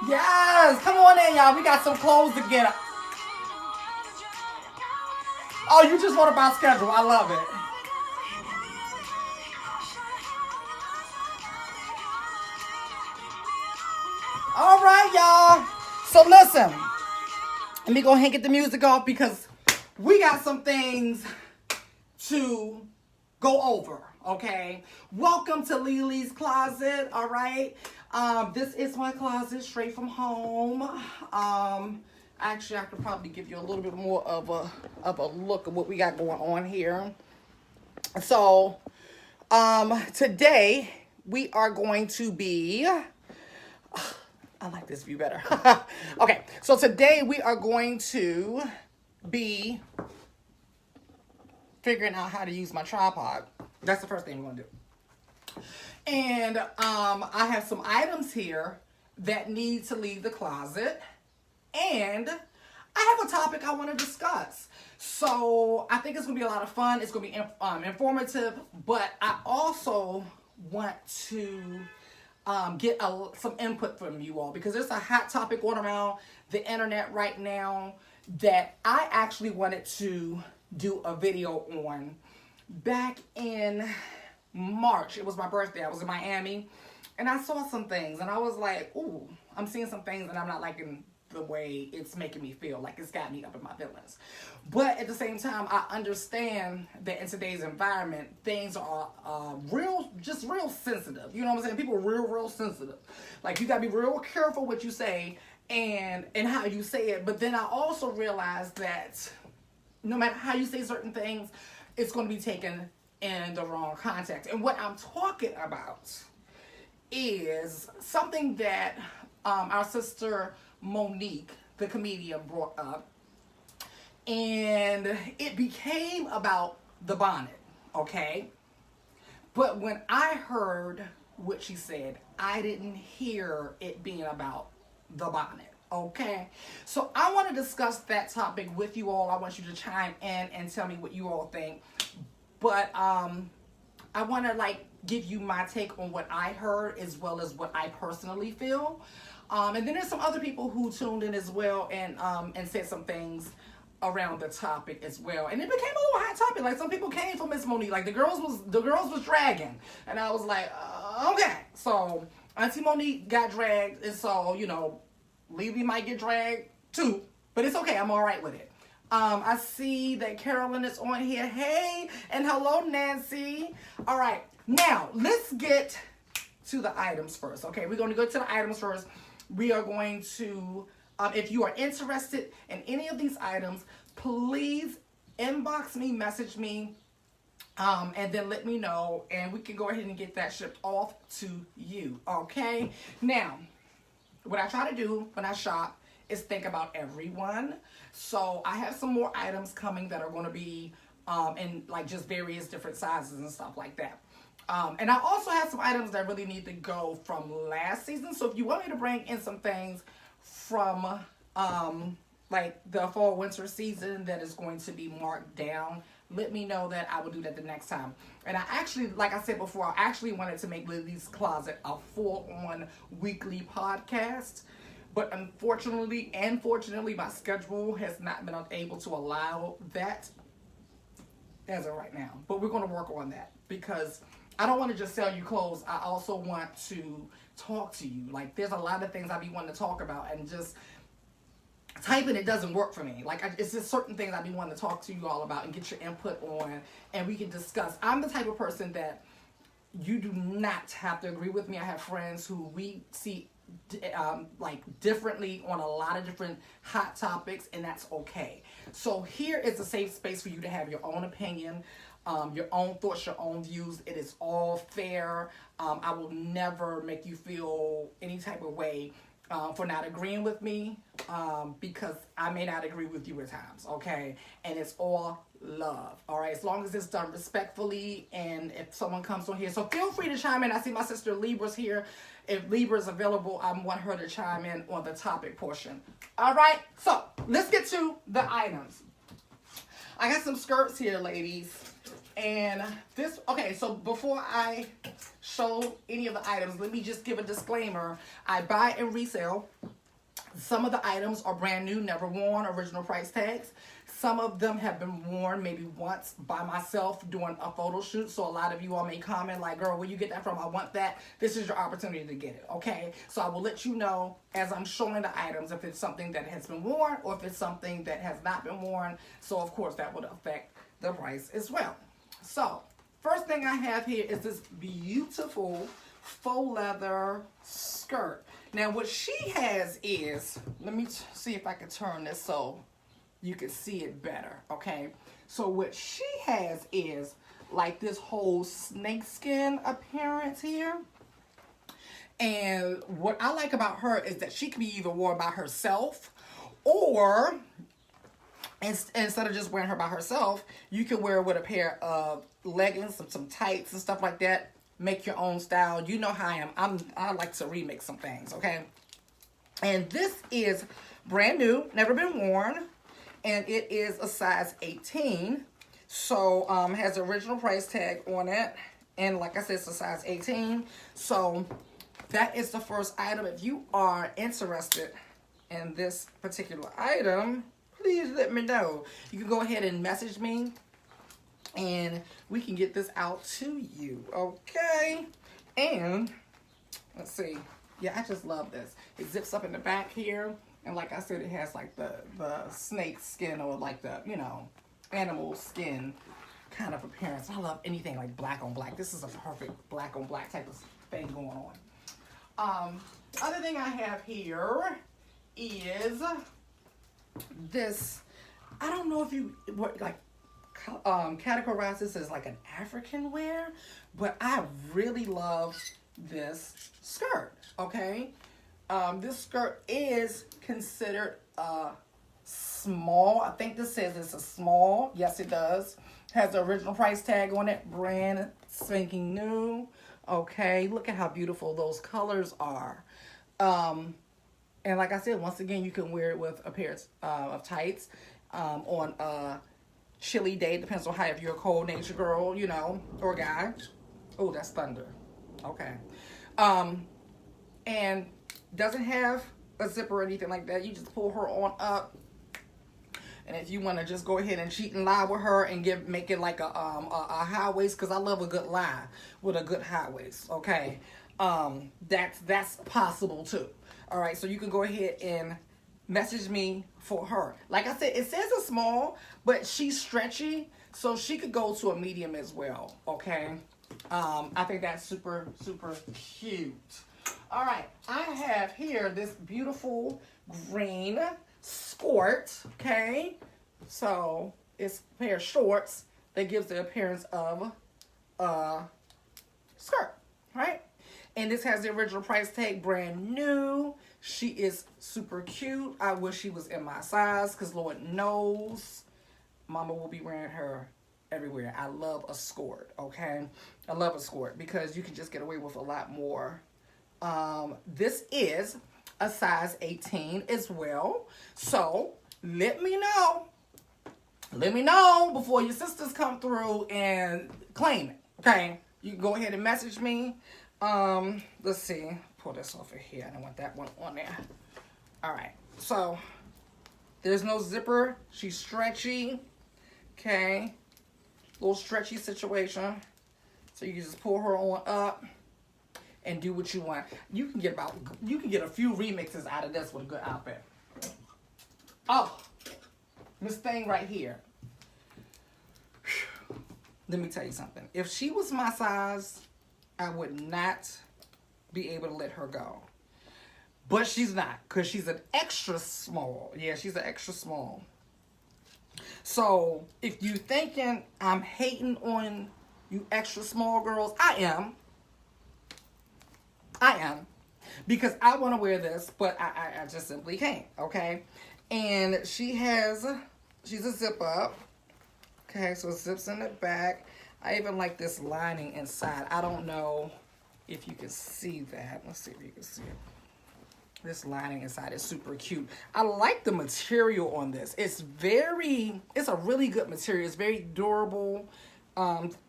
Yes, come on in, y'all. We got some clothes to get. Oh, you just wrote about schedule. I love it. All right, y'all. So listen, let me go ahead and get the music off because we got some things to go over. Okay. Welcome to LiLi's closet. All right. This is my closet straight from home. Actually, I could probably give you a little bit more of a look at what we got going on here. So, today we are going to be. I like this view better. Okay, so today we are going to be figuring out how to use my tripod. That's the first thing we're going to do. And I have some items here that need to leave the closet. And I have a topic I want to discuss. So I think it's going to be a lot of fun. It's going to be informative. But I also want to get some input from you all because there's a hot topic going around the internet right now that I actually wanted to do a video on back in March. It was my birthday. I was in Miami and I saw some things and I was like, ooh, I'm seeing some things and I'm not liking the way it's making me feel. Like it's got me up in my feelings. But at the same time, I understand that in today's environment, things are real sensitive. You know what I'm saying? People are real sensitive. Like you gotta be real careful what you say and how you say it. But then I also realized that no matter how you say certain things, it's going to be taken in the wrong context. And what I'm talking about is something that our sister Monique, the comedian, brought up. And it became about the bonnet, okay? But when I heard what she said, I didn't hear it being about the bonnet. Okay, so I want to discuss that topic with you all. I want you to chime in and tell me what you all think. But I want to give you my take on what I heard as well as what I personally feel. And then there's some other people who tuned in as well and said some things around the topic as well. And it became a little hot topic. Like some people came for Miss Monique. Like the girls was dragging, and I was like, okay. So Auntie Monique got dragged, and so LiLi might get dragged too, but it's okay. I'm all right with it. I see that Carolyn is on here. Hey, and hello, Nancy. All right, now let's get to the items first. Okay, we're going to go to the items first. We are going to, if you are interested in any of these items, please inbox me, message me, and then let me know, and we can go ahead and get that shipped off to you. Okay, now. What I try to do when I shop is think about everyone. So I have some more items coming that are going to be in just various different sizes and stuff like that. And I also have some items that really need to go from last season. So if you want me to bring in some things from the fall winter season that is going to be marked down, let me know that I will do that the next time. And I actually, like I said before, I actually wanted to make LiLi's Closet a full-on weekly podcast. But unfortunately and fortunately, my schedule has not been able to allow that as of right now. But we're going to work on that because I don't want to just sell you clothes. I also want to talk to you. Like, there's a lot of things I be wanting to talk about, and just typing it doesn't work for me. It's just certain things I be wanting to talk to you all about and get your input on, and we can discuss. I'm the type of person that you do not have to agree with me. I have friends who we see differently on a lot of different hot topics, and that's okay. So here is a safe space for you to have your own opinion, your own thoughts, your own views. It is all fair. I will never make you feel any type of way for not agreeing with me, because I may not agree with you at times, okay? And it's all love, all right? As long as it's done respectfully, and if someone comes on here, so feel free to chime in. I see my sister Libra's here. If Libra's available, I want her to chime in on the topic portion. All right, so let's get to the items. I got some skirts here, ladies. And this, okay, so before I show any of the items, let me just give a disclaimer. I buy and resell. Some of the items are brand new, never worn, original price tags. Some of them have been worn maybe once by myself doing a photo shoot. So a lot of you all may comment like, girl, where you get that from? I want that. This is your opportunity to get it, okay? So I will let you know as I'm showing the items if it's something that has been worn or if it's something that has not been worn. So of course that would affect the price as well. So first thing I have here is this beautiful faux leather skirt. Now what she has is, let me see if I can turn this so you can see it better, okay? So what she has is like this whole snakeskin appearance here. And what I like about her is that she can be either worn by herself, or instead of just wearing her by herself, you can wear her with a pair of leggings, some tights and stuff like that. Make your own style. You know how I am. I like to remix some things, okay? And this is brand new, never been worn, and it is a size 18. So has the original price tag on it, and like I said, it's a size 18. So that is the first item. If you are interested in this particular item, please let me know. You can go ahead and message me, and we can get this out to you, okay? And let's see. Yeah, I just love this. It zips up in the back here, and like I said, it has like the snake skin, or like the, you know, animal skin kind of appearance. I love anything like black on black. This is a perfect black on black type of thing going on. Other thing I have here is this. I don't know if you like categorize this as like an African wear, but I really love this skirt, okay? This skirt is considered a small. I think this says it's a small. Yes, it does. Has the original price tag on it, brand spanking new. Okay, look at how beautiful those colors are. And like I said, once again, you can wear it with a pair of tights on a chilly day. Depends on how, if you're a cold nature girl, you know, or a guy. Oh, that's thunder. Okay. And doesn't have a zipper or anything like that. You just pull her on up. And if you want to just go ahead and cheat and lie with her and make it like a high waist, because I love a good lie with a good high waist, okay? That's possible too. All right, so you can go ahead and message me for her. Like I said, it says a small, but she's stretchy, so she could go to a medium as well, okay? I think that's super, super cute. All right, I have here this beautiful green skirt, okay? So it's a pair of shorts that gives the appearance of a skirt, right? And this has the original price tag, brand new. She is super cute. I wish she was in my size, because Lord knows Mama will be wearing her everywhere. I love a skirt, okay? I love a skirt because you can just get away with a lot more. This is a size 18 as well. So let me know. Let me know before your sisters come through and claim it, okay? You can go ahead and message me. Let's see. Pull this off of here. I don't want that one on there. All right. So there's no zipper. She's stretchy. Okay. Little stretchy situation. So you can just pull her on up and do what you want. You can get a few remixes out of this with a good outfit. Oh, this thing right here. Let me tell you something. If she was my size, I would not be able to let her go. But she's not, because she's an extra small. Yeah, she's an extra small. So if you thinking I'm hating on you extra small girls, I am. Because I want to wear this, but I just simply can't, okay? And she's a zip up. Okay, so it zips in the back. I even like this lining inside. I don't know if you can see that. Let's see if you can see it. This lining inside is super cute. I like the material on this. It's a really good material. It's very durable.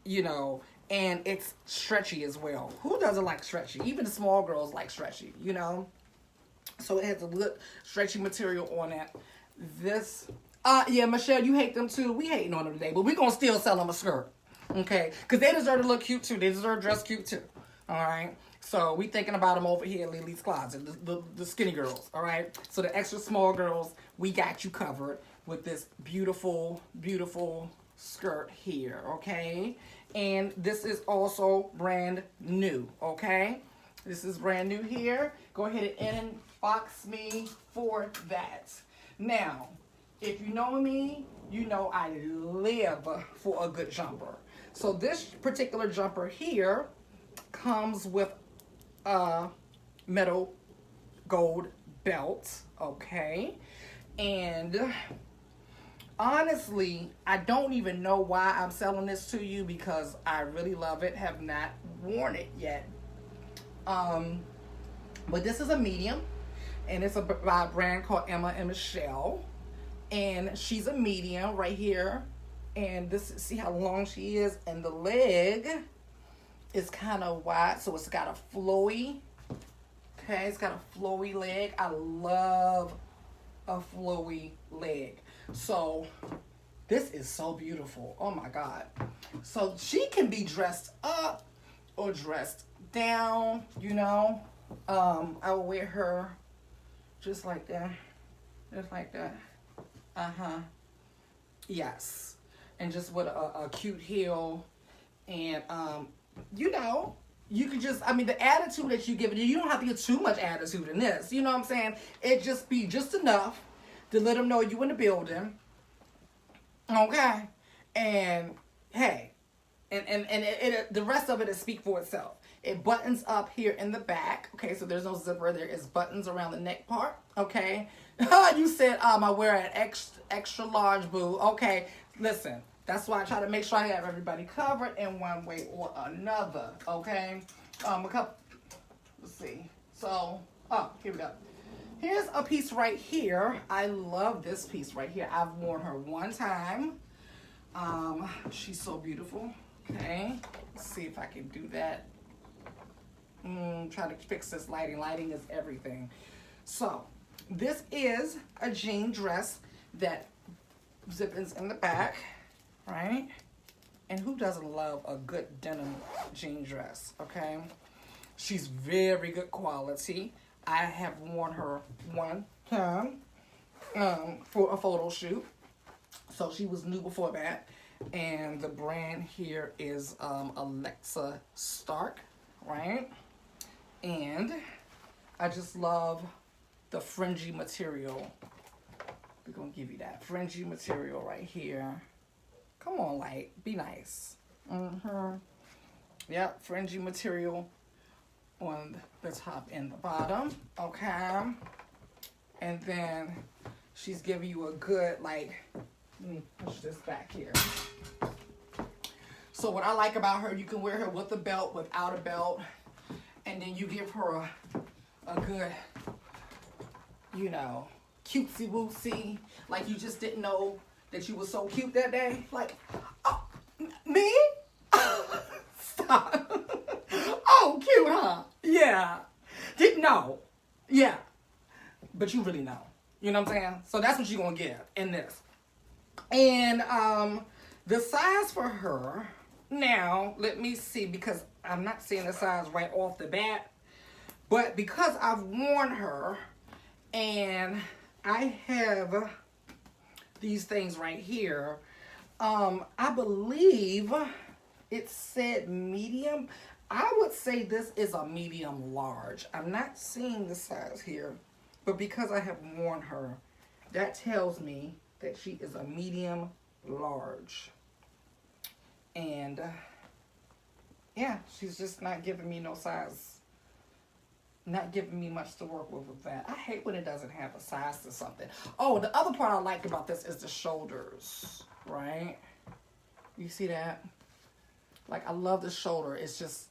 You know, And it's stretchy as well. Who doesn't like stretchy? Even the small girls like stretchy, you know? So it has a good stretchy material on it. This, yeah, Michelle, you hate them too. We hating on them today, but we gonna still sell them a skirt, okay? Because they deserve to look cute too. They deserve to dress cute too, all right? So we thinking about them over here in LiLi's closet, the skinny girls, all right? So the extra small girls, we got you covered with this beautiful, beautiful skirt here, okay? And this is also brand new, okay? This is brand new here. Go ahead and inbox me for that. Now, if you know me, you know I live for a good jumper. So this particular jumper here comes with a metal gold belt, okay? And honestly, I don't even know why I'm selling this to you because I really love it. Have not worn it yet. But this is a medium, and it's by a brand called Emma and Michelle. And she's a medium right here. And this, see how long she is, and the leg is kind of wide, so it's got a flowy. Okay, it's got a flowy leg. I love a flowy leg. So this is so beautiful. Oh my God. So she can be dressed up or dressed down, you know. I will wear her just like that. Just like that. Yes. And just with a cute heel. And you know, you could just, I mean, the attitude that you give it, you don't have to get too much attitude in this. You know what I'm saying? It just be just enough to let them know you in the building. Okay? And hey, and it the rest of it is speak for itself. It buttons up here in the back. Okay, so there's no zipper. There is buttons around the neck part. Okay? You said I wear an extra large, boo. Okay, listen. That's why I try to make sure I have everybody covered in one way or another. Okay? Let's see. So, here we go. Here's a piece right here. I love this piece right here. I've worn her one time. She's so beautiful. Okay? Let's see if I can do that. Try to fix this lighting. Lighting is everything. So, this is a jean dress that zippers in the back. Right? And who doesn't love a good denim jean dress, okay? She's very good quality. I have worn her one time for a photo shoot. So she was new before that. And the brand here is Alexa Stark, right? And I just love the fringy material. We're going to give you that fringy material right here. Come on, light. Be nice. Yep, fringy material on the top and the bottom. Okay. And then she's giving you a good, like, let me push this back here. So what I like about her, you can wear her with a belt, without a belt. And then you give her a good, you know, cutesy-wootsy. Like you just didn't know that you were so cute that day. Like, oh, me? Stop. Oh, cute, huh? Yeah. Didn't know. Yeah. But you really know. You know what I'm saying? So that's what you're going to get in this. And the size for her, now, let me see, because I'm not seeing the size right off the bat. But because I've worn her, and I have these things right here, I believe it said medium. I would say this is a medium large. I'm not seeing the size here, but because I have worn her, that tells me that she is a medium large. And yeah, she's just not giving me no size, not giving me much to work with that. I hate when it doesn't have a size to something. Oh, the other part I like about this is the shoulders, right? You see that? Like, I love the shoulder. It's just,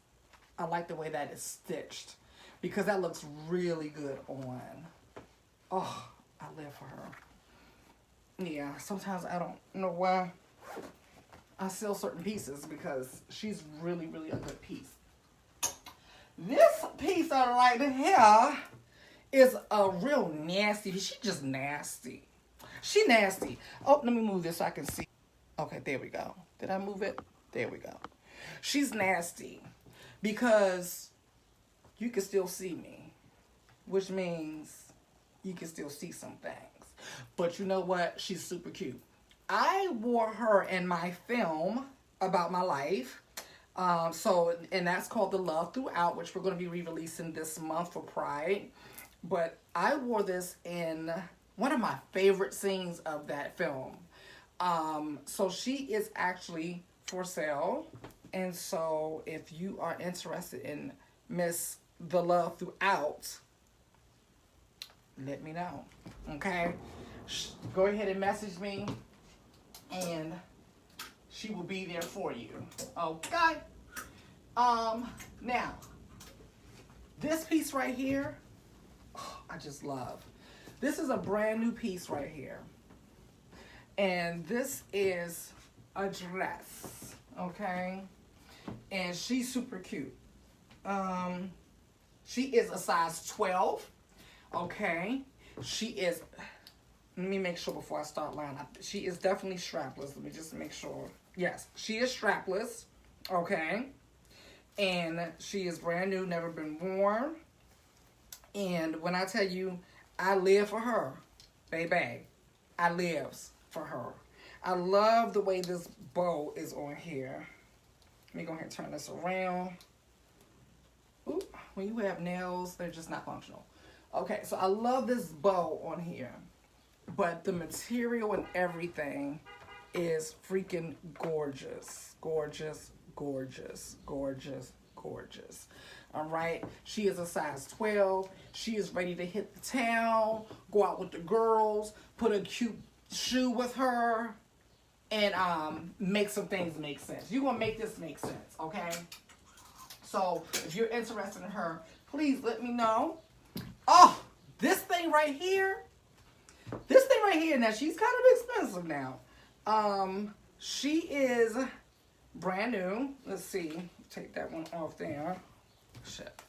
I like the way that it's stitched because that looks really good on. Oh, I live for her. Yeah, sometimes I don't know why I sell certain pieces because she's really, really a good piece. This piece right here is a real nasty. She just nasty. She nasty. Oh, let me move this so I can see. Okay, there we go. Did I move it? There we go. She's nasty because you can still see me, which means you can still see some things. But you know what? She's super cute. I wore her in my film about my life. And that's called The Love Throughout, which we're going to be re-releasing this month for Pride. But I wore this in one of my favorite scenes of that film. So she is actually for sale. And so if you are interested in Miss The Love Throughout, let me know. Okay? Go ahead and message me, and she will be there for you. Okay? Now, this piece right here, I just love. This is a brand new piece right here. And this is a dress, okay? And she's super cute. She is a size 12, okay? She is, let me make sure before I start lying. She is definitely strapless. Let me just make sure. Yes, she is strapless, okay? And she is brand new, never been worn. And when I tell you, I live for her, baby. I lives for her. I love the way this bow is on here. Let me go ahead and turn this around. Ooh, when you have nails, they're just not functional. Okay, so I love this bow on here. But the material and everything is freaking gorgeous. Gorgeous, gorgeous, gorgeous, gorgeous. All right. She is a size 12. She is ready to hit the town, go out with the girls, put a cute shoe with her, and make some things make sense. You're going to make this make sense, okay? So if you're interested in her, please let me know. Oh, this thing right here. This thing right here, now she's kind of expensive now. She is brand new. Let's see. Take that one off there. Shit.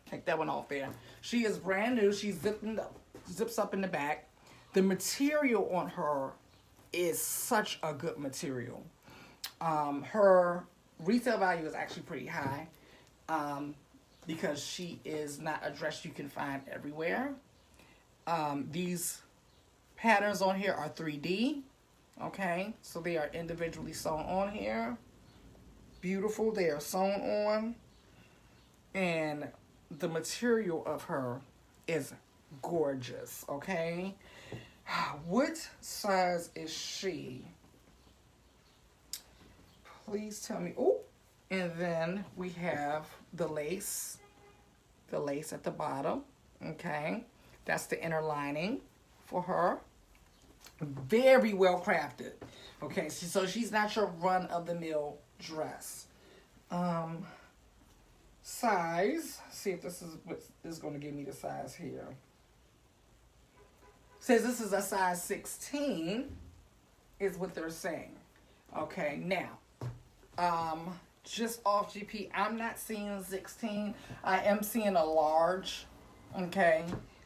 Take that one off there. She is brand new. She zips up in the back. The material on her is such a good material. Her retail value is actually pretty high because she is not a dress you can find everywhere. These patterns on here are 3D. Okay, so they are individually sewn on here. Beautiful. They are sewn on. And the material of her is gorgeous. Okay. What size is she? Please tell me. Oh, and then we have the lace. The lace at the bottom. Okay. That's the inner lining for her. Very well crafted. Okay, so she's not your run-of-the-mill dress. Size. See if this is what is going to give me the size here. Says this is a size 16, is what they're saying. Okay, now, just off GP, I'm not seeing 16. I am seeing a large. Okay,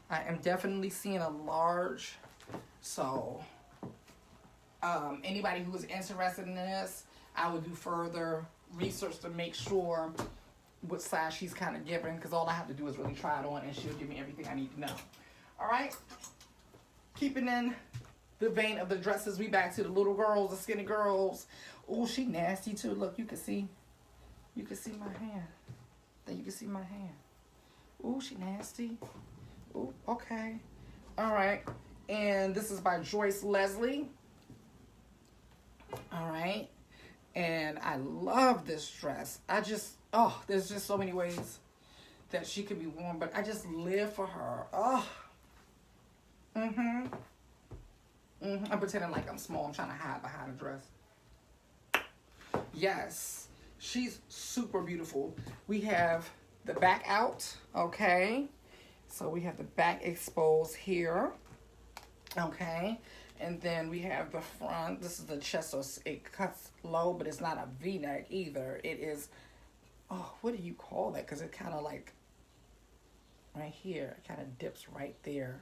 I am definitely seeing a large. So, anybody who is interested in this, I will do further research to make sure what size she's kind of giving, because all I have to do is really try it on, and she'll give me everything I need to know. All right? Keeping in the vein of the dresses, we back to the little girls, the skinny girls. Oh, she nasty too. Look, you can see my hand. There, you can see my hand. Oh, she nasty. Oh, okay. All right. And this is by Joyce Leslie. All right. And I love this dress. There's just so many ways that she could be worn, but I just live for her. Oh. I'm pretending like I'm small. I'm trying to hide behind a dress. Yes. She's super beautiful. We have the back out. Okay. So we have the back exposed here. Okay. And then we have the front. This is the chest, so it cuts low, but it's not a V-neck either. It is, oh, what do you call that? Because it kind of like, right here, it kind of dips right there,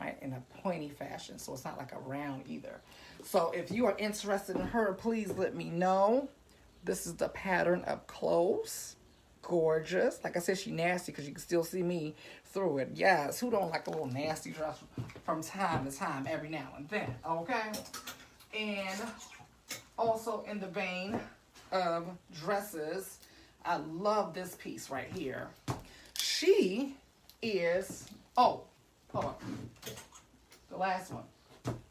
right, in a pointy fashion. So it's not like a round either. So if you are interested in her, please let me know. This is the pattern up close. Gorgeous. Like I said, she nasty because you can still see me through it. Yes, who don't like a little nasty dress from time to time, every now and then, okay? And also in the vein of dresses, I love this piece right here. She is, oh, hold on. The last one,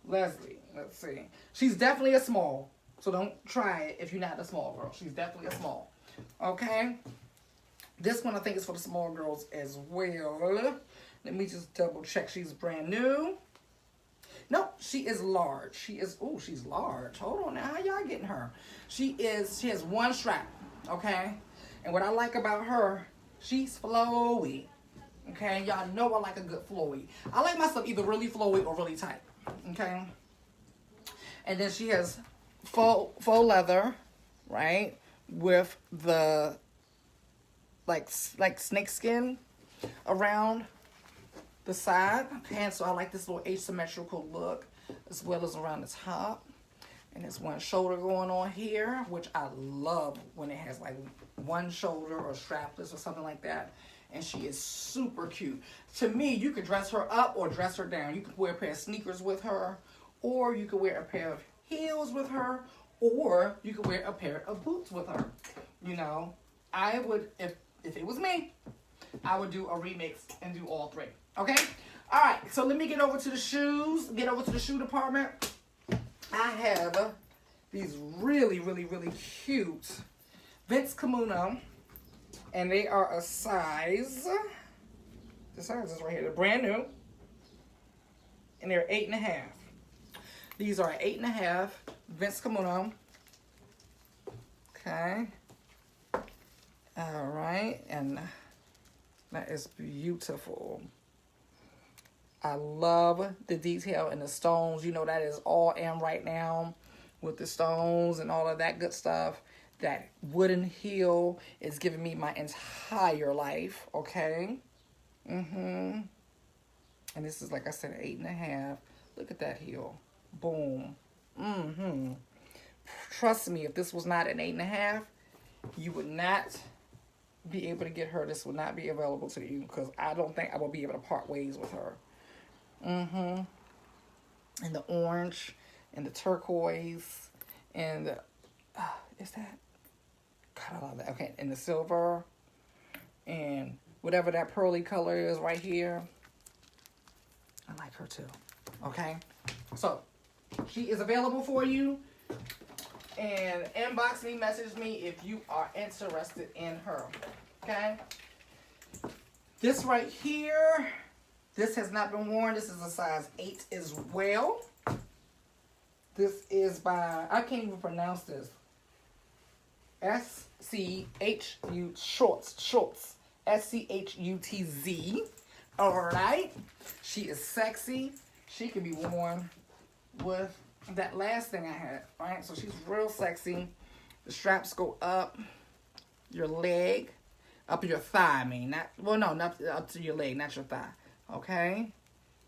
Leslie, let's see. She's definitely a small, so don't try it if you're not a small girl. She's definitely a small, okay? This one I think is for the small girls as well. Let me just double check. She's brand new. No, she is large. She is, oh, she's large. Hold on now, how y'all getting her? She has one strap, okay? And what I like about her, she's flowy. Okay, y'all know I like a good flowy. I like my stuff either really flowy or really tight. Okay. And then she has faux leather, right? With the like snake skin around the side. Okay, and so I like this little asymmetrical look as well as around the top. And there's one shoulder going on here, which I love when it has like one shoulder or strapless or something like that. And she is super cute. To me, you could dress her up or dress her down. You could wear a pair of sneakers with her, or you could wear a pair of heels with her, or you could wear a pair of boots with her. You know, I would, if it was me, I would do a remix and do all three. Okay? All right, so let me get over to the shoes, get over to the shoe department. I have these really, really, really cute Vince Camuto, and they are a size, the size is right here, they're brand new, and they're 8.5. These are 8.5 Vince Camuto. Okay. All right, and that is beautiful. I love the detail and the stones. You know, that is all in right now with the stones and all of that good stuff. That wooden heel is giving me my entire life, okay? And this is, like I said, 8.5. Look at that heel. Boom. Trust me, if this was not an 8.5, you would not be able to get her. This would not be available to you because I don't think I will be able to part ways with her. And the orange and the turquoise and the, is that? God, I love that. Okay, and the silver and whatever that pearly color is right here. I like her too. Okay, so she is available for you. And inbox me, message me if you are interested in her. Okay. This right here, this has not been worn. This is a size 8 as well. This is by, I can't even pronounce this. S-C-H-U, Schutz. S-C-H-U-T-Z. All right. She is sexy. She can be worn with that last thing I had, right? So she's real sexy. The straps go up your leg, up your thigh, I mean. Not up to your leg, not your thigh. Okay?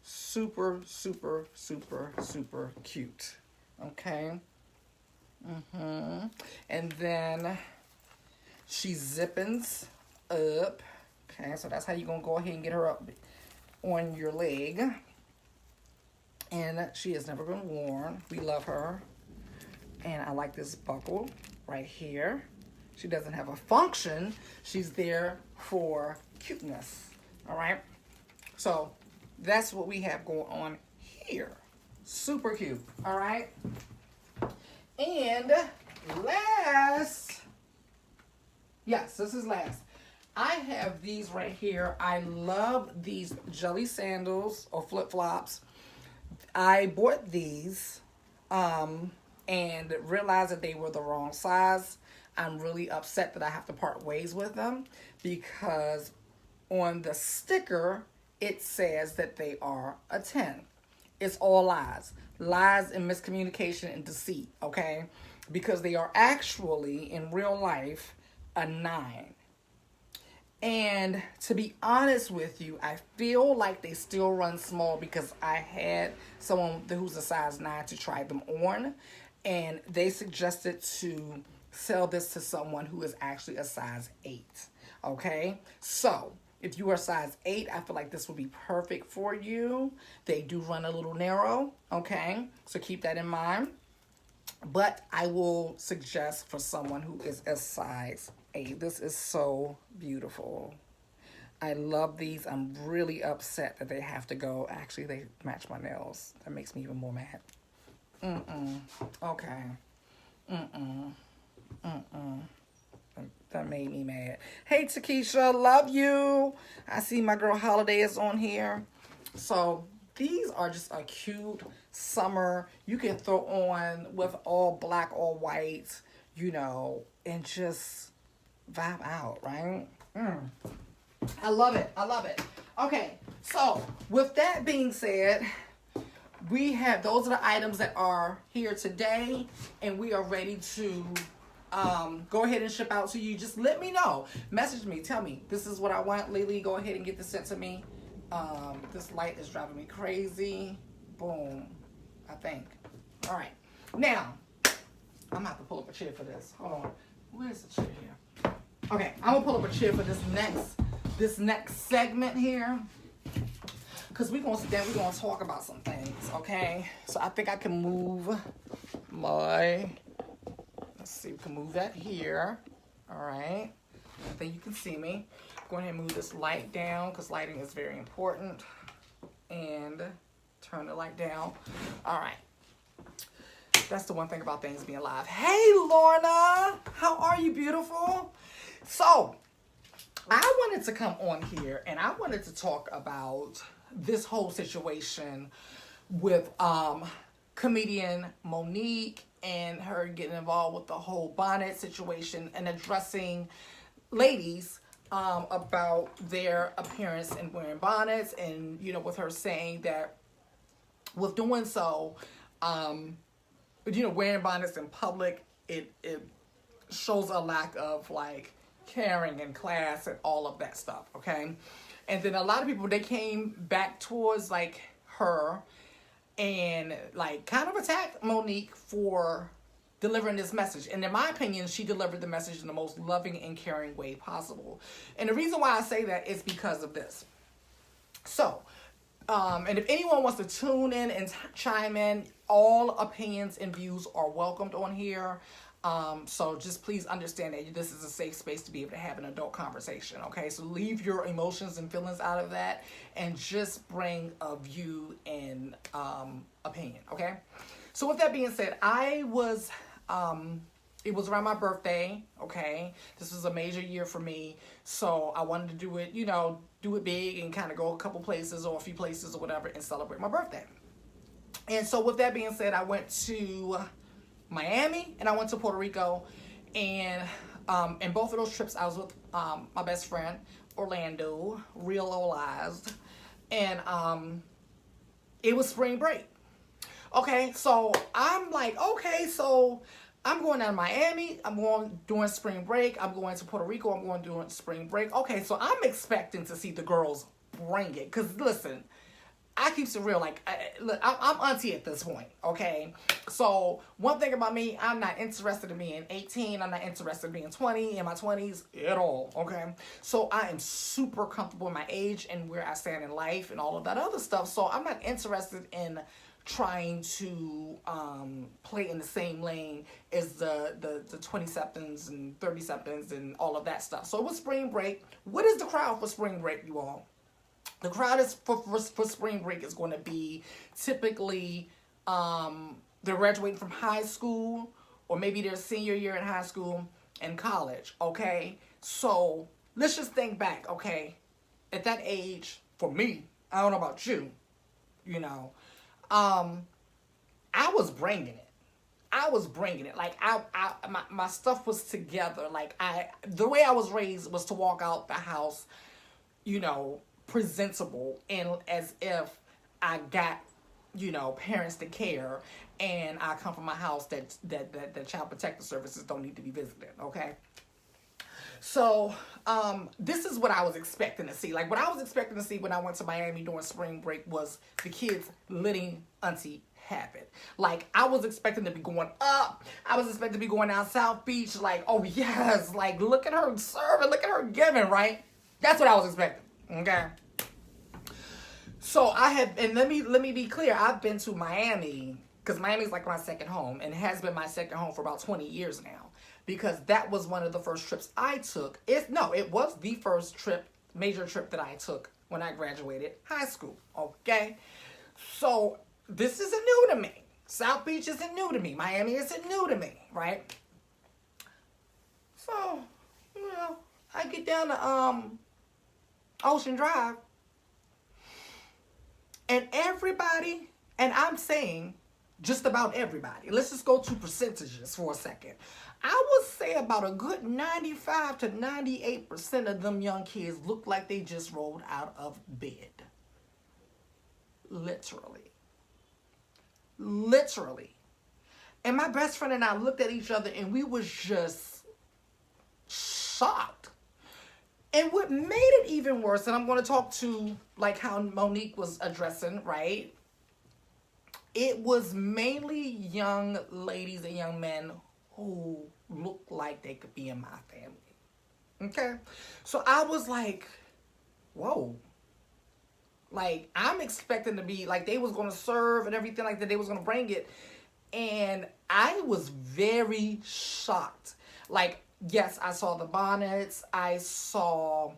Super, super, super, super cute. Okay? And then she zippins up. Okay, so that's how you're going to go ahead and get her up on your leg. And she has never been worn. We love her. And I like this buckle right here. She doesn't have a function. She's there for cuteness. All right? So that's what we have going on here. Super cute. All right? And last, yes, this is last. I have these right here. I love these jelly sandals or flip-flops. I bought these and realized that they were the wrong size. I'm really upset that I have to part ways with them because on the sticker, it says that they are a 10. It's all lies. Lies and miscommunication and deceit, okay? Because they are actually, in real life, a 9. And to be honest with you, I feel like they still run small because I had someone who's a size 9 to try them on, and they suggested to sell this to someone who is actually a size 8. Okay? So, if you are size 8, I feel like this would be perfect for you. They do run a little narrow, okay? So keep that in mind. But I will suggest for someone who is a size 8. This is so beautiful. I love these. I'm really upset that they have to go. Actually, they match my nails. That makes me even more mad. Okay. That made me mad. Hey, Takesha, love you. I see my girl Holiday is on here. So these are just a cute summer. You can throw on with all black, all white, you know, and just vibe out, right? I love it. I love it. Okay, so with that being said, we have, those are the items that are here today, and we are ready to go ahead and ship out to you. Just let me know. Message me. Tell me, this is what I want. Lily, go ahead and get this sent to me. This light is driving me crazy. Boom. I think. All right. Now, I'm going to have to pull up a chair for this. Hold on. Where's the chair here? Okay. I'm going to pull up a chair for this next segment here. Because we're going to talk about some things, okay? So I think I can move my, let's see, we can move that here. All right. I think you can see me. Go ahead and move this light down because lighting is very important. And turn the light down. All right. That's the one thing about things being live. Hey, Lorna. How are you, beautiful? So, I wanted to come on here and I wanted to talk about this whole situation with comedian Monique and her getting involved with the whole Bonnet situation and addressing ladies about their appearance and wearing bonnets, and you know, with her saying that with doing so, you know, wearing bonnets in public, it shows a lack of like caring and class and all of that stuff, okay? And then a lot of people, they came back towards like her and like kind of attacked Monique for delivering this message. And in my opinion, she delivered the message in the most loving and caring way possible. And the reason why I say that is because of this. So, and if anyone wants to tune in and chime in, all opinions and views are welcomed on here. So just please understand that this is a safe space to be able to have an adult conversation, okay? So leave your emotions and feelings out of that and just bring a view and opinion, okay? So with that being said, it was around my birthday, okay? This was a major year for me, so I wanted to do it, you know, do it big and kind of go a couple places or a few places or whatever and celebrate my birthday. And so with that being said, I went to Miami and I went to Puerto Rico, and in both of those trips I was with my best friend Orlando, realized, and it was spring break. Okay, so I'm like, okay, so I'm going down to Miami, I'm going during spring break, I'm going to Puerto Rico, I'm going during spring break. Okay, so I'm expecting to see the girls bring it, because listen, I keep it real. Like, I'm auntie at this point, okay? So, one thing about me, I'm not interested in being 18. I'm not interested in being 20, in my 20s at all, okay? So, I am super comfortable in my age and where I stand in life and all of that other stuff. So, I'm not interested in trying to play in the same lane as the 20-somethings and 30-somethings and all of that stuff. So, it was spring break. What is the crowd for spring break, you all? The crowd is for spring break is going to be typically they're graduating from high school, or maybe their senior year in high school and college, okay? So let's just think back, okay? At that age, for me, I don't know about you, you know, I was bringing it. Like my stuff was together. Like the way I was raised was to walk out the house, you know, presentable and as if I got parents to care, and I come from a house that child protective services don't need to be visited, okay? So, this is what I was expecting to see. Like, what I was expecting to see when I went to Miami during spring break was the kids letting Auntie have it. Like, I was expecting to be going up. I was expecting to be going down South Beach. Like, oh yes, like, look at her serving, look at her giving, right? That's what I was expecting, okay? So and let me be clear. I've been to Miami, because Miami's like my second home, and has been my second home for about 20 years now. Because that was one of the first trips I took. It was the first major trip that I took when I graduated high school, okay? So, this isn't new to me. South Beach isn't new to me. Miami isn't new to me, right? So, I get down to Ocean Drive, and everybody, and I'm saying just about everybody. Let's just go to percentages for a second. I would say about a good 95 to 98% of them young kids look like they just rolled out of bed. Literally. And my best friend and I looked at each other, and we was just shocked. And what made it even worse, and I'm going to talk to like how Monique was addressing, right? It was mainly young ladies and young men who looked like they could be in my family. Okay? So I was like, whoa. Like, I'm expecting to be, like, they was going to serve and everything like that. They was going to bring it. And I was very shocked. Like, yes, I saw the bonnets. I saw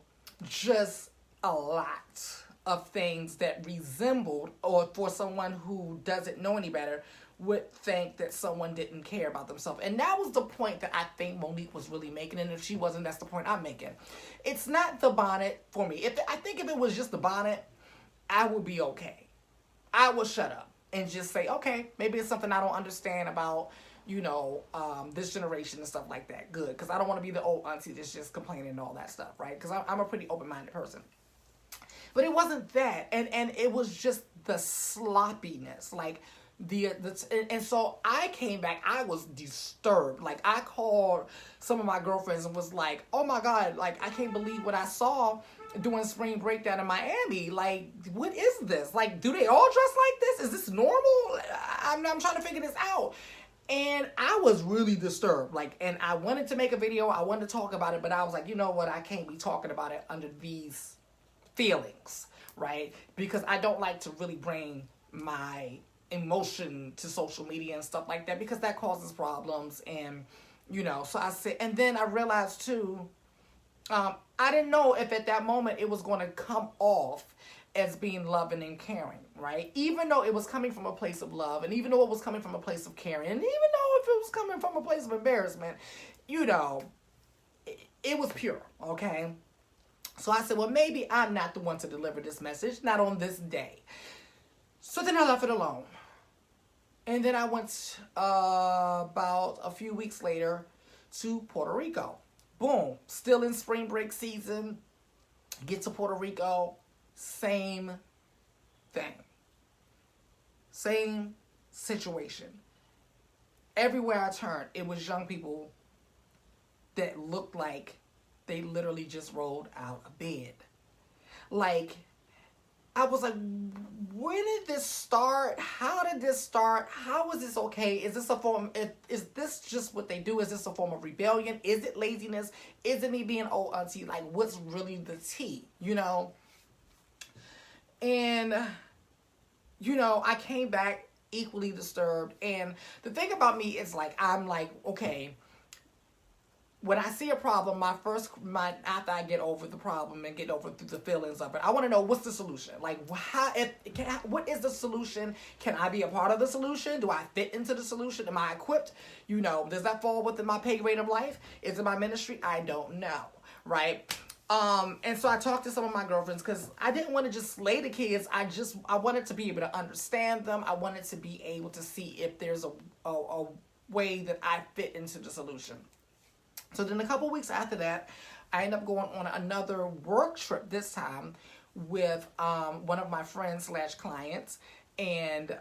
just a lot of things that resembled, or for someone who doesn't know any better, would think that someone didn't care about themselves. And that was the point that I think Monique was really making. And if she wasn't, that's the point I'm making. It's not the bonnet for me. I think if it was just the bonnet, I would be okay. I would shut up and just say, okay, maybe it's something I don't understand about, this generation and stuff like that. Good. Because I don't want to be the old auntie that's just complaining and all that stuff, right? Because I'm a pretty open-minded person. But it wasn't that. And it was just the sloppiness. Like, and so I came back, I was disturbed. Like, I called some of my girlfriends and was like, oh my God, like, I can't believe what I saw doing spring break down in Miami. Like, what is this? Like, do they all dress like this? Is this normal? I'm trying to figure this out. And I was really disturbed. Like, and I wanted to make a video, I wanted to talk about it, but I was like, you know what, I can't be talking about it under these feelings, right? Because I don't like to really bring my emotion to social media and stuff like that, because that causes problems. And so I said, and then I realized too, I didn't know if at that moment it was going to come off as being loving and caring, right? Even though it was coming from a place of love, and even though it was coming from a place of caring, and even though if it was coming from a place of embarrassment, it was pure, okay? So I said, well, maybe I'm not the one to deliver this message, not on this day. So then I left it alone. And then I went about a few weeks later to Puerto Rico. Boom. Still in spring break season. Get to Puerto Rico. Same thing. Same situation. Everywhere I turned, it was young people that looked like they literally just rolled out of bed. Like, I was like, when did this start? How did this start? How is this okay? Is this a form? Is this just what they do? Is this a form of rebellion? Is it laziness? Is it me being old auntie? Like, what's really the tea? And, I came back equally disturbed. And the thing about me is, like, I'm like, okay, when I see a problem, after I get over the problem and get over the feelings of it, I want to know, what's the solution? Like, what is the solution? Can I be a part of the solution? Do I fit into the solution? Am I equipped? Does that fall within my pay grade of life? Is it my ministry? I don't know, right? And so I talked to some of my girlfriends, because I didn't want to just slay the kids. I wanted to be able to understand them. I wanted to be able to see if there's a way that I fit into the solution. So then a couple weeks after that, I ended up going on another work trip, this time with one of my friends / clients. and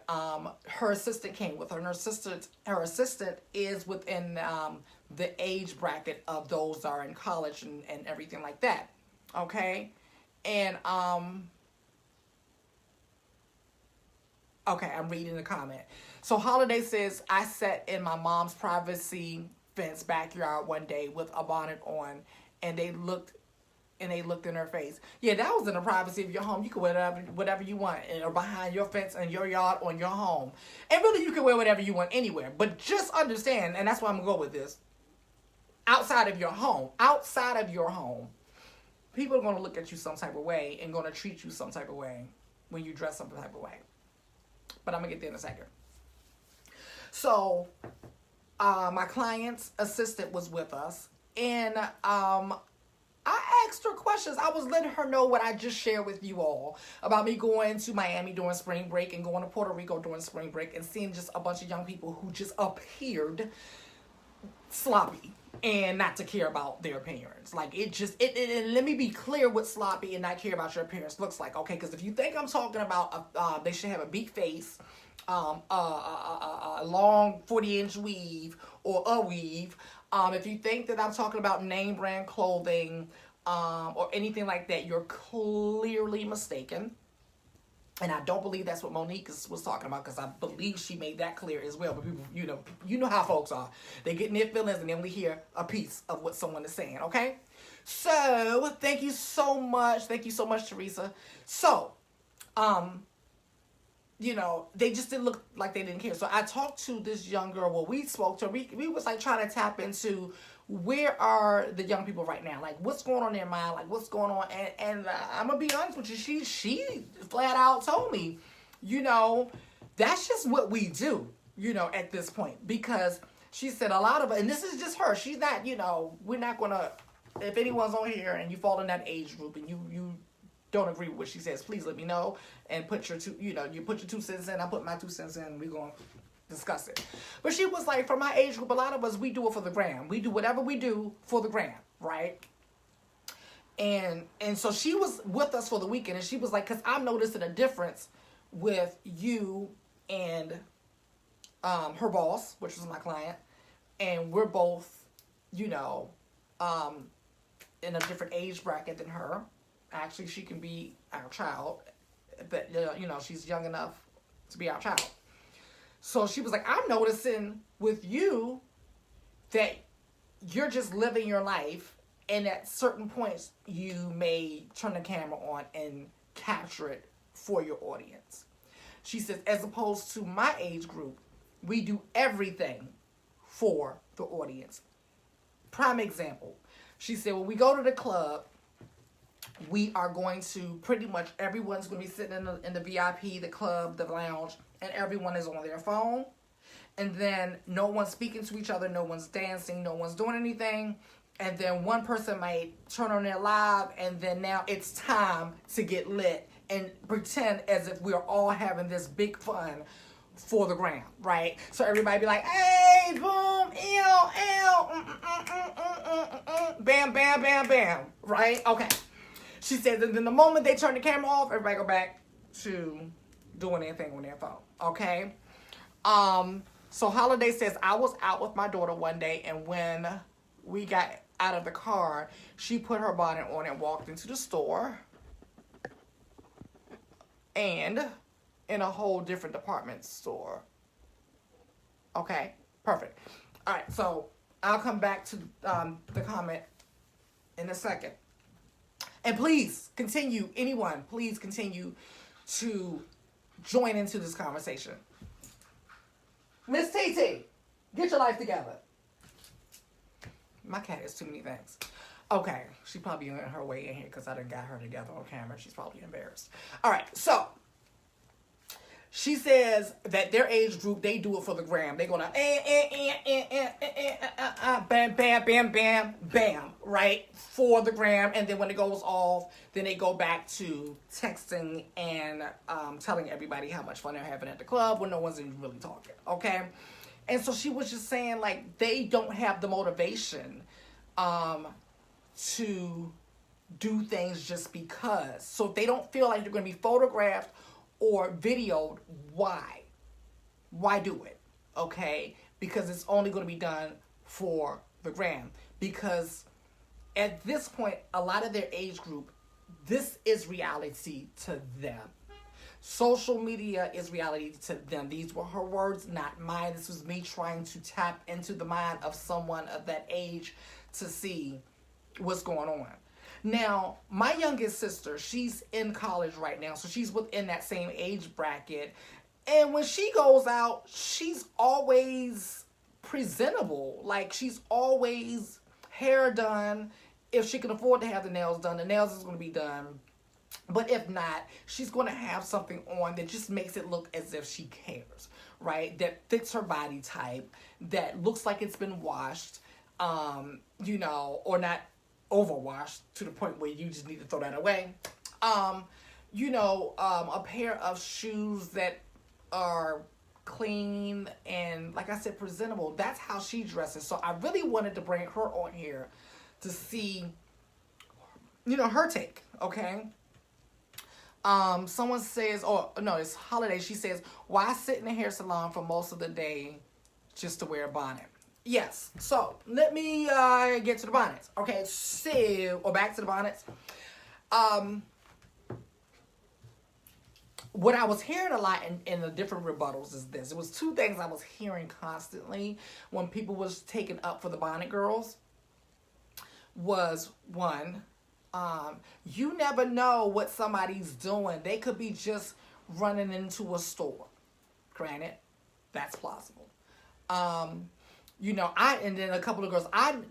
her assistant came with her, and her assistant is within the age bracket of those that are in college and everything like that. Okay, and okay, I'm reading the comment. So Holiday says, I sat in my mom's privacy fence backyard one day with a bonnet on, and they looked in her face. Yeah, that was in the privacy of your home. You could wear whatever you want, or behind your fence in your yard on your home. And really, you can wear whatever you want anywhere. But just understand, and that's why I'm going to go with this, outside of your home, people are going to look at you some type of way and going to treat you some type of way when you dress some type of way. But I'm going to get there in a second. So, my client's assistant was with us, and I asked her questions. I was letting her know what I just shared with you all about me going to Miami during spring break and going to Puerto Rico during spring break and seeing just a bunch of young people who just appeared sloppy and not to care about their appearance. Like, it let me be clear what sloppy and not care about your appearance looks like, okay? Because if you think I'm talking about they should have a big face, a long 40-inch weave or a weave, if you think that I'm talking about name brand clothing or anything like that, you're clearly mistaken. And I don't believe that's what Monique was talking about, because I believe she made that clear as well. But people, you know how folks are. They get in their feelings and they only hear a piece of what someone is saying, okay? So, thank you so much. Thank you so much, Teresa. So, they just didn't look like they didn't care. So I talked to this young girl. Well, we spoke to her. We was like trying to tap into where are the young people right now? Like, what's going on in their mind? Like, what's going on? And I'm going to be honest with you. She flat out told me, that's just what we do, at this point. Because she said a lot of it, and this is just her. She's not, we're not going to, if anyone's on here and you fall in that age group and you don't agree with what she says, please let me know and put your you put your 2 cents in, I put my 2 cents in, and we're going to discuss it. But she was like, for my age group, a lot of us, we do it for the gram. We do whatever we do for the gram, right? And so she was with us for the weekend, and she was like, because I'm noticing a difference with you and her boss, which was my client, and we're both, in a different age bracket than her. Actually, she can be our child, but, she's young enough to be our child. So she was like, I'm noticing with you that you're just living your life, and at certain points, you may turn the camera on and capture it for your audience. She says, as opposed to my age group, we do everything for the audience. Prime example. She said, when we go to the club, we are going to, pretty much everyone's going to be sitting in the VIP, the club, the lounge, and everyone is on their phone. And then no one's speaking to each other, no one's dancing, no one's doing anything. And then one person might turn on their live, and then now it's time to get lit and pretend as if we're all having this big fun for the gram, right? So everybody be like, hey, boom, bam, bam, bam, bam, right? Okay. She said that then the moment they turn the camera off, everybody go back to doing anything on their phone, okay? So Holiday says, I was out with my daughter one day, and when we got out of the car, she put her bonnet on and walked into the store, and in a whole different department store. Okay, perfect. All right, so I'll come back to the comment in a second. And please continue, anyone, please continue to join into this conversation. Miss TT, get your life together. My cat is too many things. Okay, she probably on her way in here because I done got her together on camera. She's probably embarrassed. All right, so she says that their age group, they do it for the gram. They're going to bam, bam, bam, bam, bam, right? For the gram. And then when it goes off, then they go back to texting and telling everybody how much fun they're having at the club when no one's even really talking, okay? And so she was just saying, like, they don't have the motivation to do things just because. So they don't feel like they're going to be photographed or videoed, why? Why do it? Okay? Because it's only going to be done for the gram. Because at this point, a lot of their age group, this is reality to them. Social media is reality to them. These were her words, not mine. This was me trying to tap into the mind of someone of that age to see what's going on. Now, my youngest sister, she's in college right now, so she's within that same age bracket. And when she goes out, she's always presentable. Like, she's always hair done. If she can afford to have the nails done, the nails is going to be done. But if not, she's going to have something on that just makes it look as if she cares, right? That fits her body type, that looks like it's been washed, or not overwashed to the point where you just need to throw that away. A pair of shoes that are clean and, like I said, presentable. That's how she dresses. So I really wanted to bring her on here to see, her take, okay? Someone says, it's Holiday. She says, why sit in the hair salon for most of the day just to wear a bonnet? Yes. So let me get to the bonnets. Okay. Back to the bonnets. What I was hearing a lot in the different rebuttals is this. It was two things I was hearing constantly when people was taking up for the bonnet girls. Was one, you never know what somebody's doing. They could be just running into a store. Granted, that's plausible. And then a couple of girls,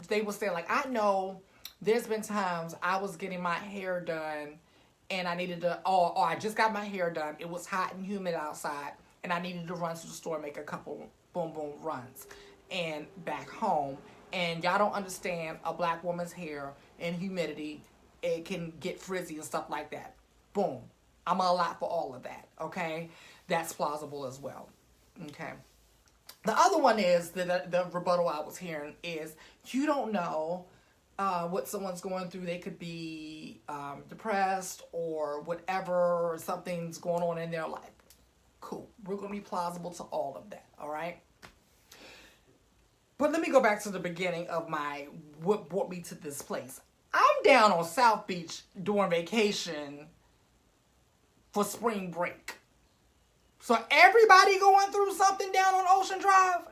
they were saying, like, I know there's been times I was getting my hair done and I needed to, or I just got my hair done. It was hot and humid outside and I needed to run to the store and make a couple boom boom runs and back home. And y'all don't understand a black woman's hair and humidity. It can get frizzy and stuff like that. Boom. I'm a lot for all of that. Okay. That's plausible as well. Okay. The other one is the rebuttal I was hearing is you don't know what someone's going through. They could be depressed or whatever, or something's going on in their life. Cool. We're going to be plausible to all of that. All right. But let me go back to the beginning of what brought me to this place. I'm down on South Beach during vacation for spring break. So everybody going through something down on Ocean Drive?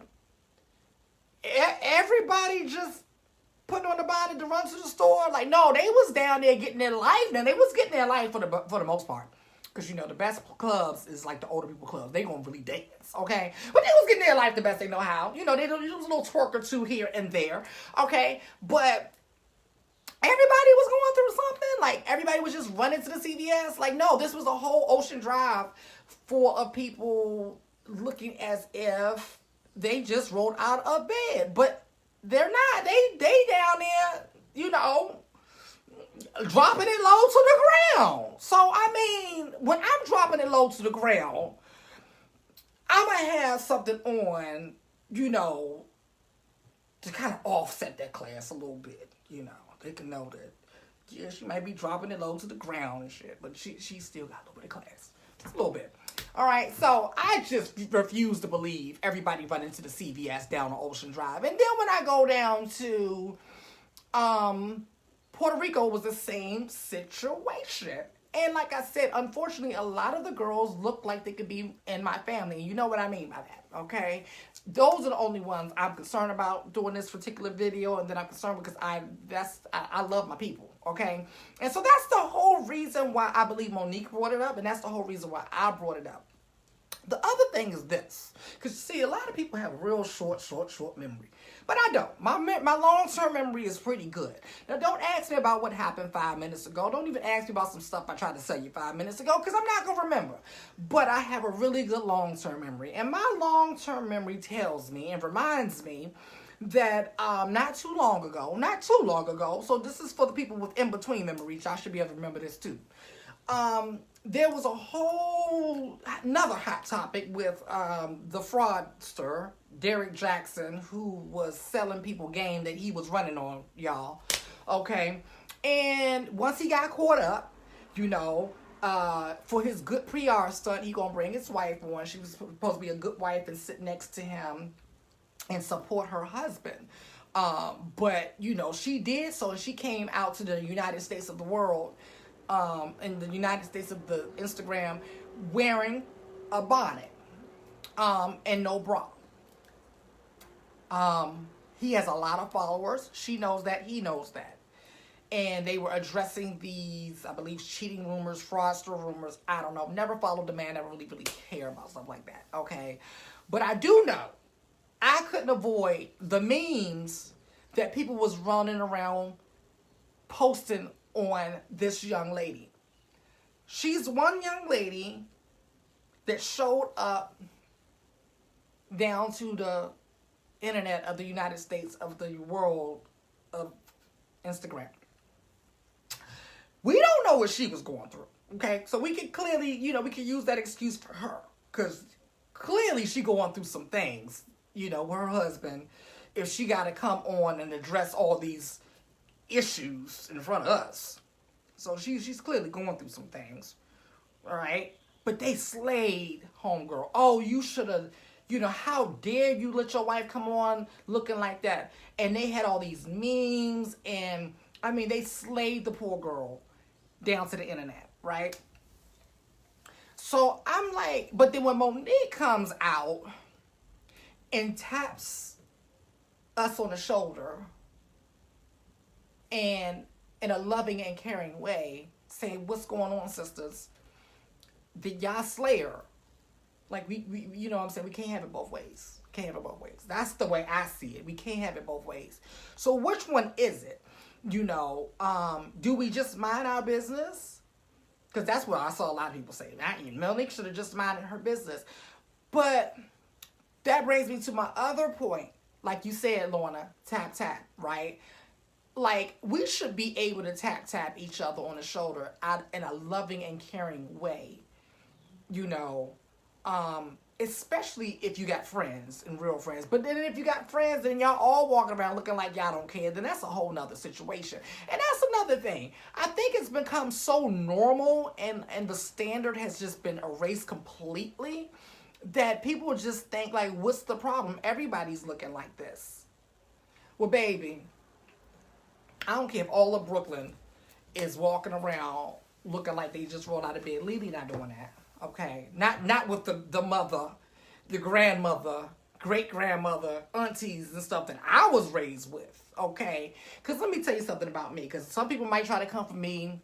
Everybody just putting on the bonnet to run to the store? Like, no, they was down there getting their life. Now, they was getting their life for the most part. Because, the best clubs is like the older people clubs. They gonna really dance, okay? But they was getting their life the best they know how. They was a little twerk or two here and there, okay? But everybody was going through something. Like, everybody was just running to the CVS. Like, no, this was a whole Ocean Drive full of people looking as if they just rolled out of bed. But they're not. They down there, dropping it low to the ground. So, when I'm dropping it low to the ground, I'm going to have something on, to kind of offset that class a little bit, They can know that, yeah, she might be dropping it low to the ground and shit, but she still got a little bit of class. Just a little bit. All right, so I just refuse to believe everybody running to the CVS down on Ocean Drive. And then when I go down to Puerto Rico, was the same situation. And like I said, unfortunately, a lot of the girls look like they could be in my family. You know what I mean by that, okay? Those are the only ones I'm concerned about doing this particular video. And then I'm concerned because I love my people, okay? And so that's the whole reason why I believe Monique brought it up. And that's the whole reason why I brought it up. The other thing is this. Because, see, a lot of people have a real short memory. But I don't. My long-term memory is pretty good. Now, don't ask me about what happened 5 minutes ago. Don't even ask me about some stuff I tried to tell you 5 minutes ago, because I'm not going to remember. But I have a really good long-term memory. And my long-term memory tells me and reminds me that not too long ago, so this is for the people with in-between memories. I should be able to remember this too. There was another hot topic with the fraudster, Derek Jackson, who was selling people game that he was running on, y'all. Okay. And once he got caught up, For his good PR stunt, he gonna bring his wife on. She was supposed to be a good wife and sit next to him and support her husband. But you know, she did so, and she came out to the United States of the world, in the United States of the Instagram, wearing a bonnet, and no bra. He has a lot of followers. She knows that. He knows that. And they were addressing these, I believe, cheating rumors, fraudster rumors. I don't know. Never followed the man. Never really care about stuff like that. Okay. But I do know, I couldn't avoid the memes that people was running around posting on this young lady. She's one young lady that showed up down to the internet of the United States of the world of Instagram. We don't know what she was going through, okay? So we can clearly, you know, we can use that excuse for her, because clearly she going through some things, you know, with her husband, if she got to come on and address all these issues in front of us. So she's clearly going through some things, all right? But they slayed homegirl. Oh, you should have, you know, how dare you let your wife come on looking like that? And they had all these memes, and I mean, they slayed the poor girl down to the internet, right? So I'm like, but then when Monique comes out and taps us on the shoulder and in a loving and caring way, saying, what's going on, sisters? Did y'all slay her? Like, we you know what I'm saying? We can't have it both ways. Can't have it both ways. That's the way I see it. We can't have it both ways. So which one is it? You know, do we just mind our business? Because that's what I saw a lot of people say. Monique should have just minded her business. But that brings me to my other point. Like you said, Lorna, tap, tap, right? Like, we should be able to tap, tap each other on the shoulder in a loving and caring way. You know, especially if you got friends and real friends. But then if you got friends and y'all all walking around looking like y'all don't care, then that's a whole nother situation. And that's another thing. I think it's become so normal, and the standard has just been erased completely, that people just think, like, what's the problem? Everybody's looking like this. Well, baby, I don't care if all of Brooklyn is walking around looking like they just rolled out of bed. LiLi not doing that. Okay, not with the mother, the grandmother, great-grandmother, aunties and stuff that I was raised with, okay? Because let me tell you something about me, because some people might try to come for me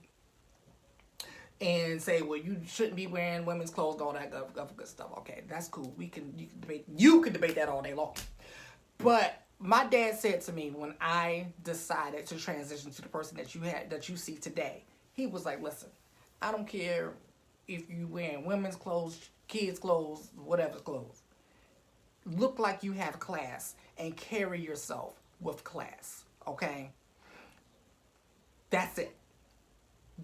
and say, well, you shouldn't be wearing women's clothes and all that good stuff. Okay, that's cool. You can debate that all day long. But my dad said to me when I decided to transition to the person that you see today, he was like, listen, I don't care if you wearing women's clothes, kids' clothes, whatever clothes. Look like you have class and carry yourself with class, okay? That's it.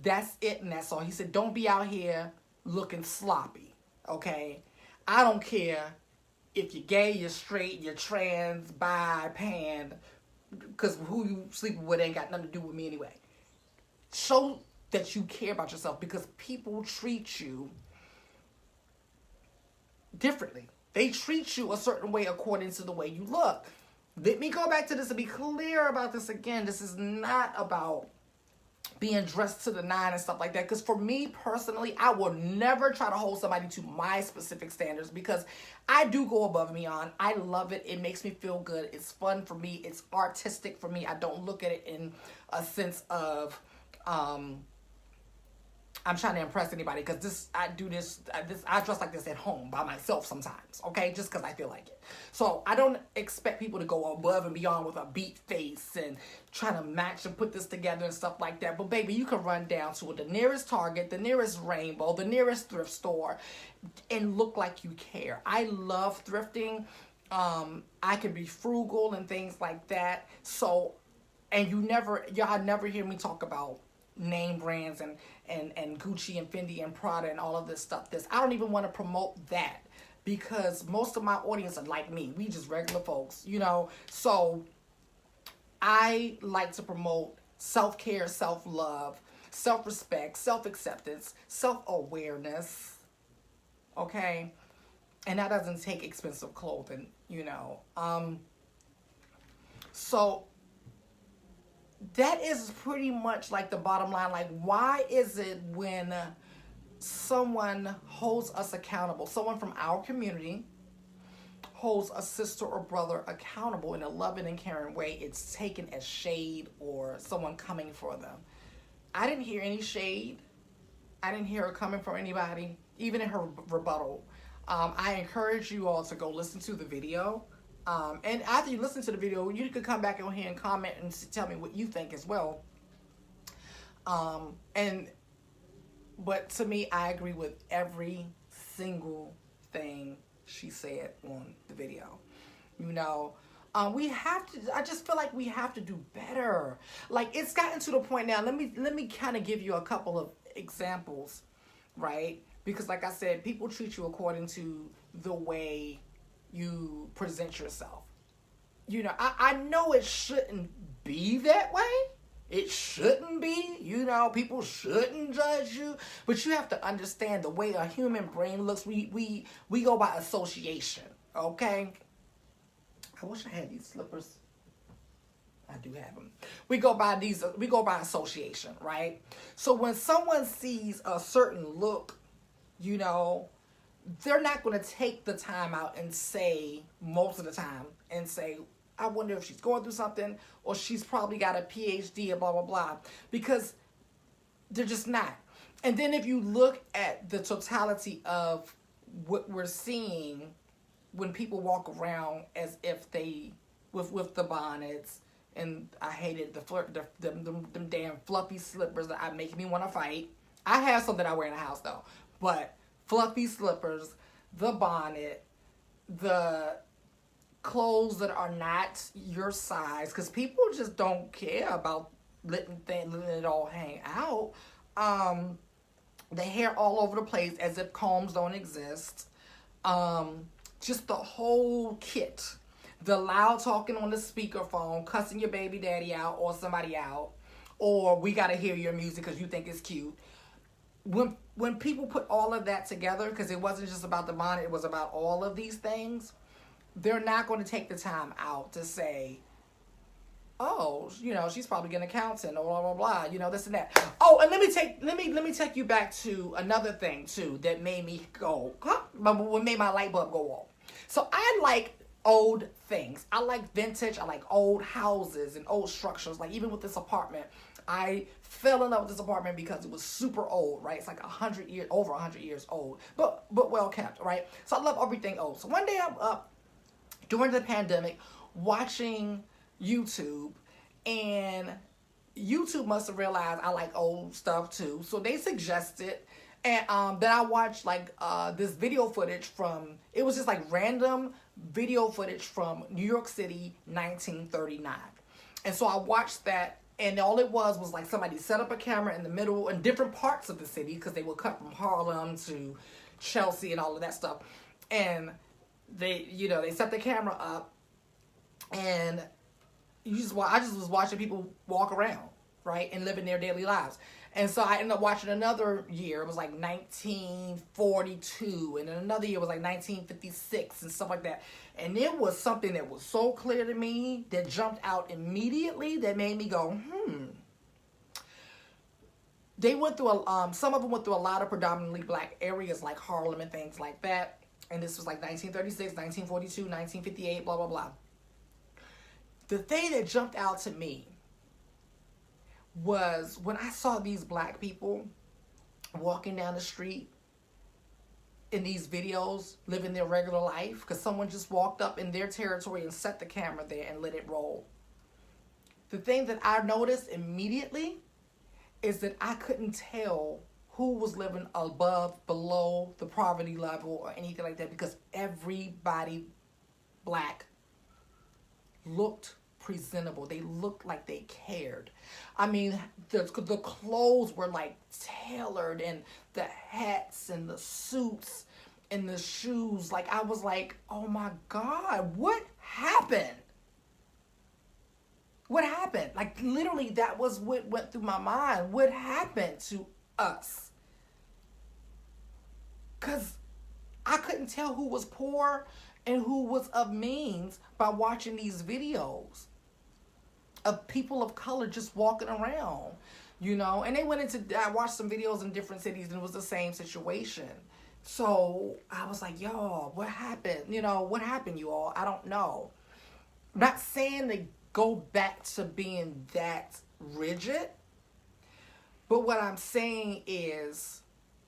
That's it, and that's all. He said, don't be out here looking sloppy, okay? I don't care if you're gay, you're straight, you're trans, bi, pan, because who you sleeping with ain't got nothing to do with me anyway. Show that you care about yourself, because people treat you differently. They treat you a certain way according to the way you look. Let me go back to this and be clear about this again. This is not about being dressed to the nine and stuff like that. Because for me personally, I will never try to hold somebody to my specific standards, because I do go above and beyond. I love it. It makes me feel good. It's fun for me. It's artistic for me. I don't look at it in a sense of I'm trying to impress anybody, because I dress like this at home by myself sometimes, okay? Just because I feel like it. So I don't expect people to go above and beyond with a beat face and trying to match and put this together and stuff like that. But baby, you can run down to the nearest Target, the nearest Rainbow, the nearest thrift store, and look like you care. I love thrifting. I can be frugal and things like that. So, and y'all never hear me talk about name brands and Gucci and Fendi and Prada and all of this stuff. I don't even want to promote that, because most of my audience are like me. We just regular folks, you know. So I like to promote self-care, self-love, self-respect, self-acceptance, self-awareness, okay? And that doesn't take expensive clothing, you know. So that is pretty much like the bottom line. Like, why is it when someone holds us accountable, someone from our community holds a sister or brother accountable in a loving and caring way, it's taken as shade or someone coming for them? I didn't hear any shade. I didn't hear it coming from anybody, even in her rebuttal. I encourage you all to go listen to the video. And after you listen to the video, you could come back on here and comment and tell me what you think as well. But to me, I agree with every single thing she said on the video. You know, we have to, I just feel like we have to do better. Like, it's gotten to the point now, let me kind of give you a couple of examples, right? Because like I said, people treat you according to the way you present yourself. You know, I know it shouldn't be that way. It shouldn't be, you know, people shouldn't judge you, but you have to understand the way a human brain looks. We go by association, okay? I wish I had these slippers. I do have them. We go by association, right? So when someone sees a certain look, you know, they're not going to take the time out and say, most of the time, and say, I wonder if she's going through something, or she's probably got a PhD, or blah, blah, blah, because they're just not. And then if you look at the totality of what we're seeing when people walk around as if they, with the bonnets, and I hated them damn fluffy slippers that make me want to fight. I have some that I wear in the house though, but fluffy slippers, the bonnet, the clothes that are not your size, because people just don't care about letting it all hang out. The hair all over the place as if combs don't exist. Just the whole kit. The loud talking on the speakerphone, cussing your baby daddy out or somebody out, or we gotta hear your music because you think it's cute. When people put all of that together, because it wasn't just about the bonnet, it was about all of these things, they're not going to take the time out to say, oh, you know, she's probably an accountant or blah, blah, blah, you know, this and that. Oh, and let me take you back to another thing too that made me go, huh? What made my light bulb go off. So I like old things. I like vintage. I like old houses and old structures. Like even with this apartment, I fell in love with this apartment because it was super old, right? It's like over 100 years old, but well kept, right? So I love everything old. So one day I'm up during the pandemic watching YouTube, and YouTube must have realized I like old stuff too. So they suggested, and then I watched like this video footage from, it was just like random video footage from New York City, 1939. And so I watched that, and all it was like somebody set up a camera in the middle in different parts of the city, because they would cut from Harlem to Chelsea and all of that stuff. And they set the camera up, and I just was watching people walk around, right, and living their daily lives. And so I ended up watching another year. It was like 1942, and then another year was like 1956 and stuff like that. And it was something that was so clear to me that jumped out immediately that made me go, They went through some of them went through a lot of predominantly black areas like Harlem and things like that. And this was like 1936, 1942, 1958, blah, blah, blah. The thing that jumped out to me was when I saw these black people walking down the street in these videos, living their regular life, because someone just walked up in their territory and set the camera there and let it roll. The thing that I noticed immediately is that I couldn't tell who was living above, below the poverty level or anything like that, because everybody black looked presentable. They looked like they cared. I mean, the clothes were like tailored, and the hats and the suits and the shoes. Like, I was like, oh my God, what happened? What happened? Like, literally, that was what went through my mind. What happened to us? Because I couldn't tell who was poor and who was of means by watching these videos of people of color just walking around, you know. And they went into, I watched some videos in different cities and it was the same situation. So I was like, y'all, what happened? You know, what happened, you all? I don't know. I'm not saying to go back to being that rigid, but what I'm saying is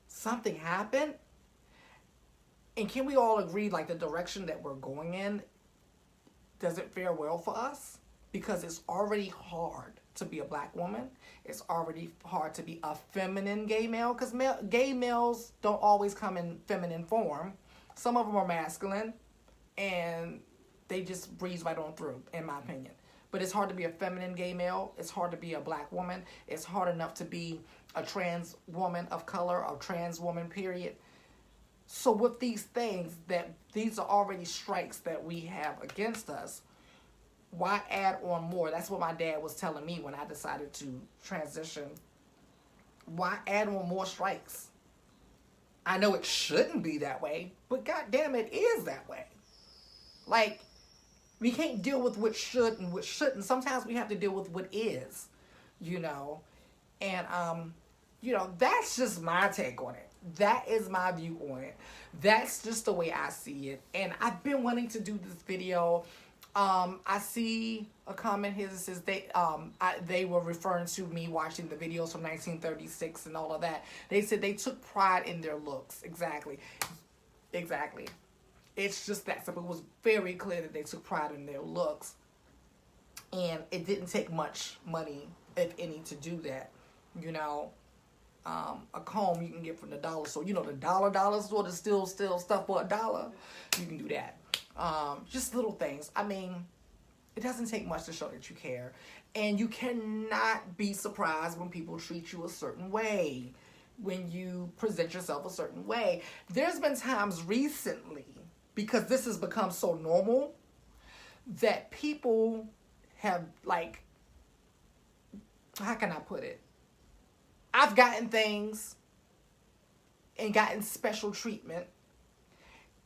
something happened. And can we all agree, like, the direction that we're going in doesn't fare well for us? Because it's already hard to be a black woman. It's already hard to be a feminine gay male, because gay males don't always come in feminine form. Some of them are masculine, and they just breeze right on through, in my opinion. But it's hard to be a feminine gay male. It's hard to be a black woman. It's hard enough to be a trans woman of color, a trans woman, period. So with these things, that these are already strikes that we have against us, why add on more? That's what my dad was telling me when I decided to transition. Why add on more strikes? I know it shouldn't be that way, but goddamn, it is that way. Like, we can't deal with what should and what shouldn't. Sometimes we have to deal with what is, you know. And, you know, that's just my take on it. That is my view on it. That's just the way I see it. And I've been wanting to do this video. I see a comment here that says they were referring to me watching the videos from 1936 and all of that. They said they took pride in their looks. Exactly. Exactly. It's just that simple. It was very clear that they took pride in their looks. And it didn't take much money, if any, to do that. You know, a comb you can get from the dollar store. You know, the dollar store that still stuff for $1. You can do that. Just little things. I mean, it doesn't take much to show that you care. And you cannot be surprised when people treat you a certain way, when you present yourself a certain way. There's been times recently, because this has become so normal, that people have, like, how can I put it? I've gotten things and gotten special treatment,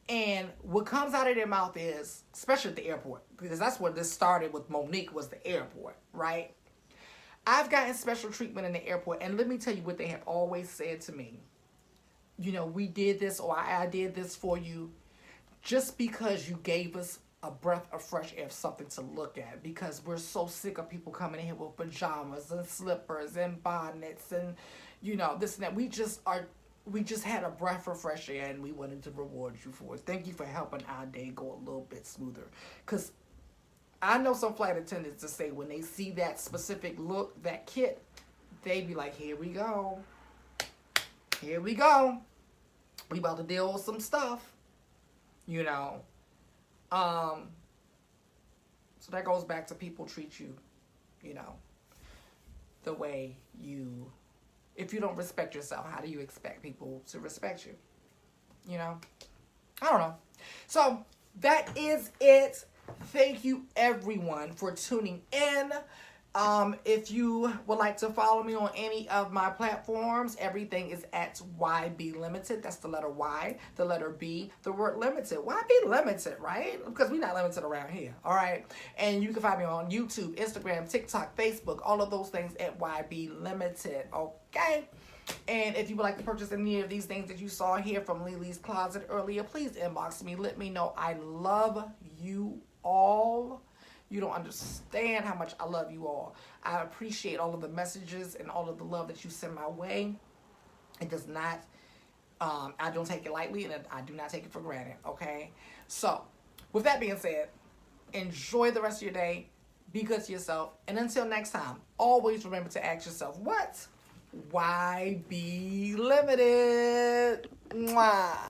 and what comes out of their mouth is, especially at the airport, because that's where this started with Monique, was the airport, right? I've gotten special treatment in the airport, and let me tell you what they have always said to me. You know, we did this, or I did this for you just because you gave us a breath of fresh air, something to look at, because we're so sick of people coming in here with pajamas and slippers and bonnets and, you know, this and that. We just had a breath of fresh air, and we wanted to reward you for it. Thank you for helping our day go a little bit smoother. Because I know some flight attendants to say when they see that specific look, that kit, they be like, here we go. Here we go. We about to deal with some stuff, you know. So that goes back to people treat you, you know, the way you, if you don't respect yourself, how do you expect people to respect you? You know, I don't know. So that is it. Thank you everyone for tuning in. If you would like to follow me on any of my platforms, everything is at YB Limited. That's the letter Y, the letter B, the word limited. Why be limited, right? Because we're not limited around here, all right? And you can find me on YouTube, Instagram, TikTok, Facebook, all of those things at YB Limited, okay? And if you would like to purchase any of these things that you saw here from LiLi's Closet earlier, please inbox me. Let me know. I love you all. You don't understand how much I love you all. I appreciate all of the messages and all of the love that you send my way. It does not, I don't take it lightly, and I do not take it for granted, okay? So, with that being said, enjoy the rest of your day. Be good to yourself. And until next time, always remember to ask yourself, what? Why be limited? Mwah.